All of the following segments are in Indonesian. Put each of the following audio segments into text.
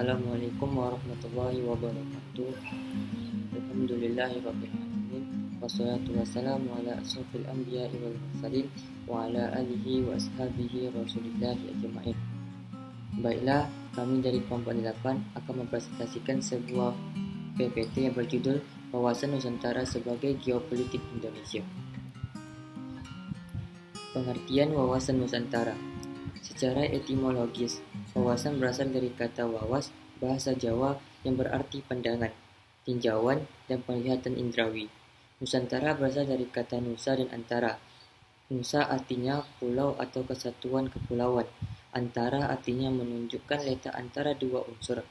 Assalamualaikum warahmatullahi wabarakatuh. Alhamdulillahirabbil alamin. Wassalatu wassalamu ala asyrofil anbiya'i wal mursalin wa ala alihi wa ashabihi rasulillahi ajma'in. Baiklah, kami dari kelompok 8 akan mempresentasikan sebuah PPT yang berjudul Wawasan Nusantara sebagai Geopolitik Indonesia. Pengertian wawasan Nusantara. Secara etimologis, wawasan berasal dari kata wawas, bahasa Jawa yang berarti pandangan, tinjauan, dan penglihatan indrawi. Nusantara berasal dari kata nusa dan antara. Nusa artinya pulau atau kesatuan kepulauan. Antara artinya menunjukkan letak antara dua unsur.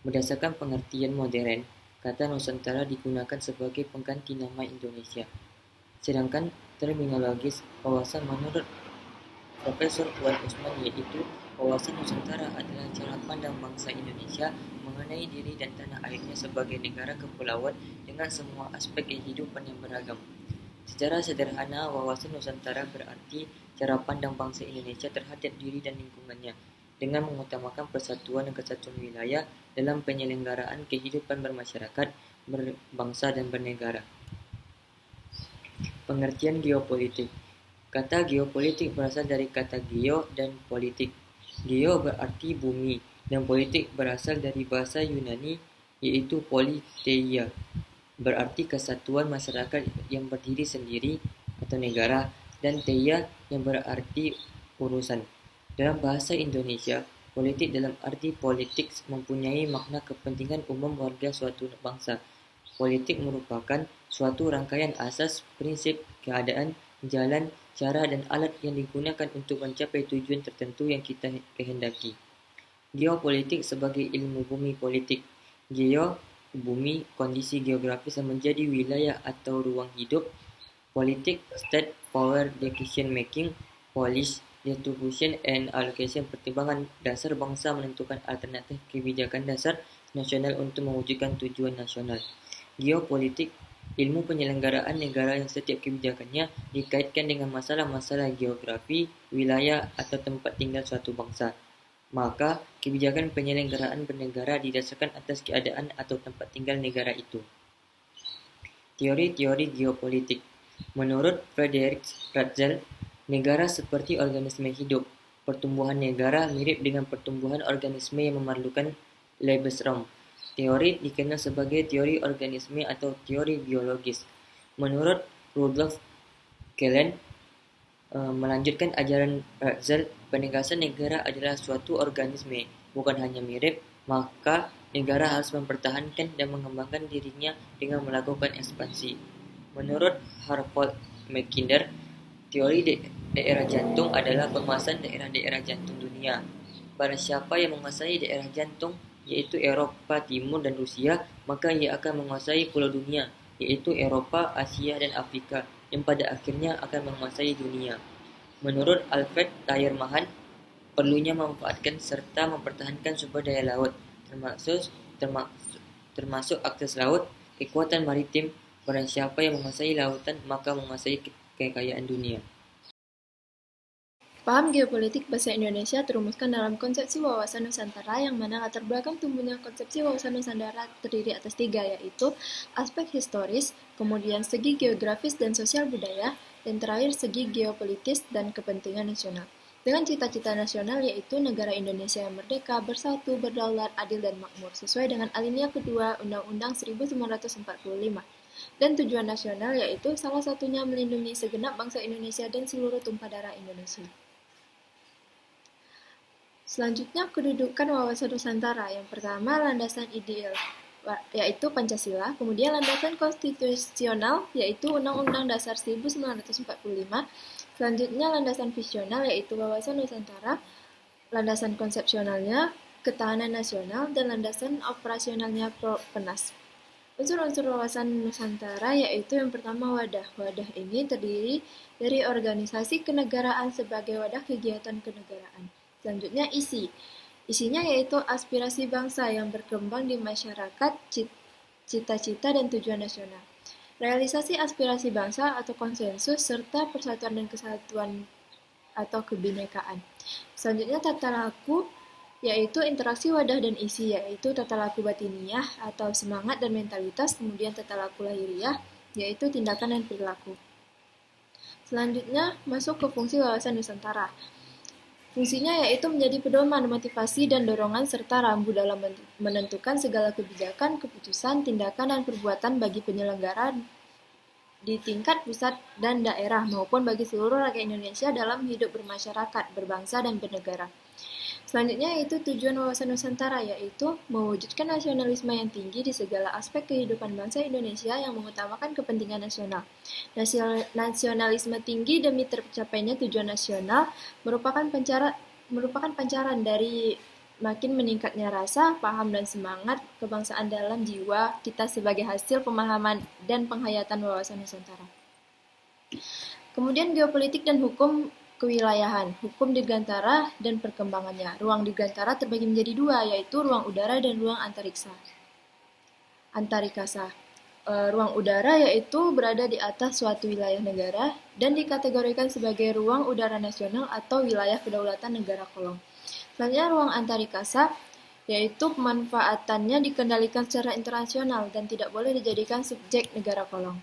Berdasarkan pengertian modern, kata Nusantara digunakan sebagai pengganti nama Indonesia. Sedangkan terminologis wawasan menurut Profesor Puan Usman yaitu wawasan Nusantara adalah cara pandang bangsa Indonesia mengenai diri dan tanah airnya sebagai negara kepulauan dengan semua aspek kehidupan yang beragam. Secara sederhana, wawasan Nusantara berarti cara pandang bangsa Indonesia terhadap diri dan lingkungannya dengan mengutamakan persatuan dan kesatuan wilayah dalam penyelenggaraan kehidupan bermasyarakat, berbangsa dan bernegara. Pengertian geopolitik. Kata geopolitik berasal dari kata geo dan politik. Geo berarti bumi dan politik berasal dari bahasa Yunani yaitu politeia, berarti kesatuan masyarakat yang berdiri sendiri atau negara, dan teia yang berarti urusan. Dalam bahasa Indonesia, politik dalam arti politik mempunyai makna kepentingan umum warga suatu bangsa. Politik merupakan suatu rangkaian asas, prinsip, keadaan, jalan, cara, dan alat yang digunakan untuk mencapai tujuan tertentu yang kita kehendaki. Geopolitik sebagai ilmu bumi politik. Geo, bumi, kondisi geografis yang menjadi wilayah atau ruang hidup. Politik, state, power, decision making. Polis, distribution and allocation, pertimbangan dasar bangsa menentukan alternatif kebijakan dasar nasional untuk mewujudkan tujuan nasional. Geopolitik, ilmu penyelenggaraan negara yang setiap kebijakannya dikaitkan dengan masalah-masalah geografi, wilayah, atau tempat tinggal suatu bangsa. Maka, kebijakan penyelenggaraan bernegara didasarkan atas keadaan atau tempat tinggal negara itu. Teori-teori geopolitik. Menurut Frederick Ratzel, negara seperti organisme hidup. Pertumbuhan negara mirip dengan pertumbuhan organisme yang memerlukan Lebensraum. Teori dikenal sebagai teori organisme atau teori biologis. Menurut Rudolf Kellen, melanjutkan ajaran Ratzel, penegasan negara adalah suatu organisme, bukan hanya mirip, maka negara harus mempertahankan dan mengembangkan dirinya dengan melakukan ekspansi. Menurut Hartford Mackinder, teori daerah jantung adalah penguasaan daerah-daerah jantung dunia. Barang siapa yang menguasai daerah jantung, yaitu Eropa Timur dan Rusia, maka ia akan menguasai pulau dunia, yaitu Eropa, Asia, dan Afrika, yang pada akhirnya akan menguasai dunia. Menurut Alfred Thayer Mahan, perlunya memanfaatkan serta mempertahankan sumber daya laut, termasuk akses laut, kekuatan maritim. Barang siapa yang menguasai lautan, maka menguasai kekayaan dunia. Paham geopolitik bahasa Indonesia terumuskan dalam konsepsi wawasan Nusantara yang mana latar belakang tumbuhnya konsepsi wawasan Nusantara terdiri atas 3, yaitu aspek historis, kemudian segi geografis dan sosial budaya, dan terakhir segi geopolitis dan kepentingan nasional. Dengan cita-cita nasional yaitu negara Indonesia yang merdeka, bersatu, berdaulat, adil, dan makmur, sesuai dengan alinea kedua Undang-Undang 1945. Dan tujuan nasional yaitu salah satunya melindungi segenap bangsa Indonesia dan seluruh tumpah darah Indonesia. Selanjutnya, kedudukan wawasan Nusantara. Yang pertama, landasan ideal, yaitu Pancasila. Kemudian landasan konstitusional, yaitu Undang-Undang Dasar 1945. Selanjutnya, landasan visional, yaitu wawasan Nusantara. Landasan konsepsionalnya, ketahanan nasional, dan landasan operasionalnya Propenas. Unsur-unsur wawasan Nusantara yaitu yang pertama wadah. Wadah ini terdiri dari organisasi kenegaraan sebagai wadah kegiatan kenegaraan. Selanjutnya isi. Isinya yaitu aspirasi bangsa yang berkembang di masyarakat, cita-cita dan tujuan nasional. Realisasi aspirasi bangsa atau konsensus serta persatuan dan kesatuan atau kebinekaan. Selanjutnya tata laku yaitu interaksi wadah dan isi, yaitu tata laku batiniah atau semangat dan mentalitas, kemudian tata laku lahiriah, yaitu tindakan dan perilaku. Selanjutnya, masuk ke fungsi wawasan Nusantara. Fungsinya yaitu menjadi pedoman, motivasi, dan dorongan serta rambu dalam menentukan segala kebijakan, keputusan, tindakan, dan perbuatan bagi penyelenggara di tingkat pusat dan daerah maupun bagi seluruh rakyat Indonesia dalam hidup bermasyarakat, berbangsa, dan bernegara. Selanjutnya yaitu tujuan wawasan Nusantara, yaitu mewujudkan nasionalisme yang tinggi di segala aspek kehidupan bangsa Indonesia yang mengutamakan kepentingan nasional. Nasionalisme tinggi demi tercapainya tujuan nasional merupakan pancaran dari makin meningkatnya rasa, paham, dan semangat kebangsaan dalam jiwa kita sebagai hasil pemahaman dan penghayatan wawasan Nusantara. Kemudian geopolitik dan hukum kewilayahan, hukum dirgantara dan perkembangannya. Ruang dirgantara terbagi menjadi dua, yaitu ruang udara dan ruang antariksa. Ruang udara yaitu berada di atas suatu wilayah negara dan dikategorikan sebagai ruang udara nasional atau wilayah kedaulatan negara kolong. Selanjutnya ruang antariksa yaitu pemanfaatannya dikendalikan secara internasional dan tidak boleh dijadikan subjek negara kolong.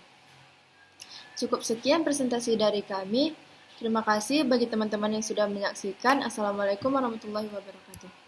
Cukup sekian presentasi dari kami. Terima kasih bagi teman-teman yang sudah menyaksikan. Assalamualaikum warahmatullahi wabarakatuh.